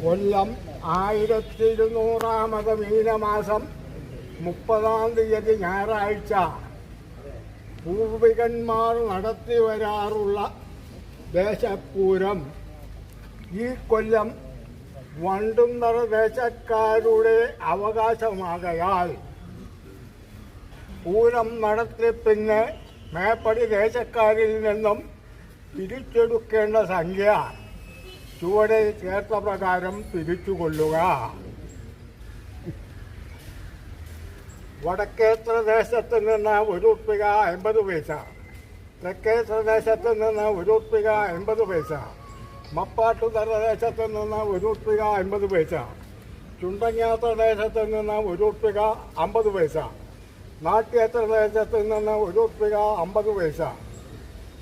കൊല്ലം 1200 മീനമാസം 30 ഞായറാഴ്ച പൂർവികന്മാർ നടത്തി വരാറുള്ള ദേശപ്പൂരം ഈ കൊല്ലം വണ്ടുന്നറ ദേശക്കാരുടെ അവകാശമാകയാൽ പൂരം നടത്തി പിന്നെ മേപ്പടി ദേശക്കാരിൽ നിന്നും പിരിച്ചെടുക്കേണ്ട സംഖ്യ ചുവടെ ചേർത്ത പ്രകാരം പിരിച്ചുകൊള്ളുക. വടക്കേത്ര ദേശത്ത് നിന്ന് 1 ഉറുപ്പിക 50 പൈസ, തെക്കേത്ര ദേശത്ത് നിന്ന് 1 ഉറുപ്പിക 50 പൈസ, മപ്പാട്ടുതറ ദേശത്ത് നിന്ന് 1 ഉറുപ്പിക 50 പൈസ, ചുണ്ടങ്ങാത്ര ദേശത്ത് നിന്ന് 1 ഉറുപ്പിക 50 പൈസ, നാട്യേത്ര ദേശത്ത് നിന്ന് 1 ഉറുപ്പിക 50 പൈസ,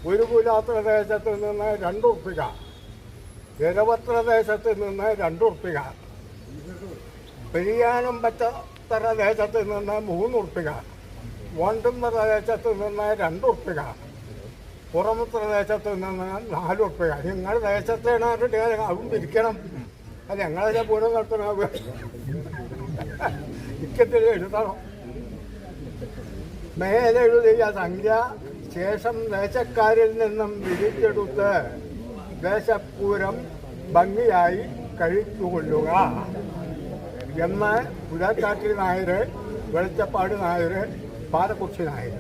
ഗുരുകുലാത്ര ദേശത്ത് നിന്ന് 2 ഉറുപ്പിക, ഇരവത്ര ദേശത്ത് നിന്ന് 2 ഉറുപ്പിക, പെരിയാനം പച്ചത്തറ ദേശത്ത് നിന്ന് 3 ഉറുപ്പിക, വണ്ടുന്നറ ദേശത്ത് നിന്ന് 2 ഉറുപ്പിക, പുറമുത്ര ദേശത്ത് നിന്ന് 4 ഉറുപ്പിക. നിങ്ങൾ ദേശത്തേണ് അതും പിരിക്കണം. അത് ഞങ്ങളെ പൂരം നടത്തണ ഇക്കത്തിൽ എഴുതണം. മേലെഴുതിയ സംഖ്യ ശേഷം ദേശക്കാരിൽ നിന്നും വിരിച്ചെടുത്ത് ദേശപ്പൂരം ഭംഗിയായി കഴിച്ചുകൊള്ളുക എന്ന് പുലക്കാട്ടിൽ നായർ, വെളിച്ചപ്പാട് നായർ, പാലക്കുറിച്ചി നായർ.